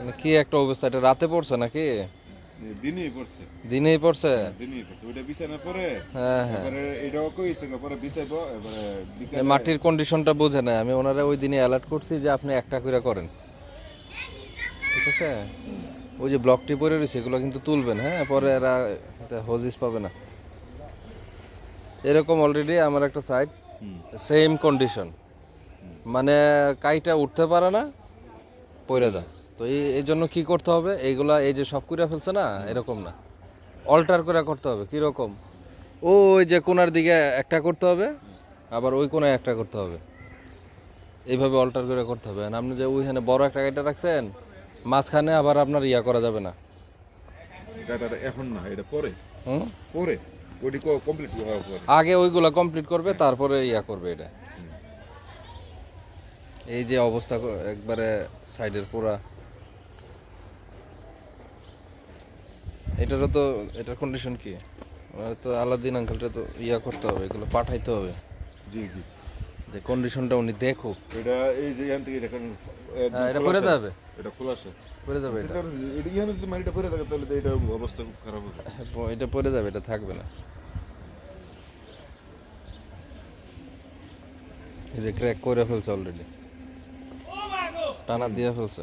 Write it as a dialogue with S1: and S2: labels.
S1: মানে কি একটা অবস্থা, এটা রাতে পড়ছে নাকি?
S2: দিনই পড়ছে।
S1: দিনেই পড়ছে?
S2: দিনই পড়ছে। ওইটা বিছানায় পড়ে,
S1: হ্যাঁ হ্যাঁ।
S2: এবারে এটাও কইছে পরে বিছাইবো, এবারে
S1: এই
S2: বিকালে
S1: মাটির কন্ডিশনটা বোঝে না, আমি ওনারা ওই দিনে অ্যালার্ট করছি যে আপনি একটা করে করেন, ঠিক আছে? ওই যে ব্লকটি পড়ে রয়েছে এগুলো কিন্তু তুলবেন, হ্যাঁ, পরে এরা এটা হজিস পাবে না। এরকম অলরেডি আমার একটা সাইট
S2: হুম,
S1: সেম কন্ডিশন, মানে কাইটা উঠতে পারে না, পড়ে যায়। তো এই জন্য কি করতে হবে, এইগুলা এই যে সব করে ফেলছে না, এরকম না, অল্টার করে করতে হবে। কীরকম? ওই যে কোনার দিকে একটা করতে হবে, আবার ওই কোনায় একটা করতে হবে, এইভাবে অল্টার করে করতে হবে। আর আপনি যে ওইখানে বড় একটা গাড়িটা রাখছেন, মাঝখানে আবার আপনার ইয়া করা যাবে না।
S2: গাটাটা এখন না, এটা পরে।
S1: হুম,
S2: পরে ওইটি কমপ্লিট হওয়ার পরে।
S1: আগে ওইগুলা কমপ্লিট করবে, তারপরে ইয়া করবে এটা। এই যে অবস্থা একবারে সাইডের পুরা, এটারও তো, এটার কন্ডিশন কি? তো আলাদিন আঙ্কেলটা তো ইয়া করতে হবে, এগুলো পাঠাইতে হবে,
S2: জি জি।
S1: যে কন্ডিশনটা উনি দেখুক।
S2: এটা এই যে এখান থেকে দেখেন
S1: হ্যাঁ,
S2: একদম
S1: এটা পড়ে
S2: খোলাসা।
S1: যাবে,
S2: এটা খোলাসা।
S1: পড়ে যাবে এটা।
S2: সেটা এটা এখানে যদি মাটিটা পড়ে থাকে তাহলে তো এটা অবস্থা খুব খারাপ হবে।
S1: এটা পড়ে যাবে, এটা থাকবে না। এই যে ক্র্যাক করে ফেলছে অলরেডি, টানা দিয়ে ফেলছে।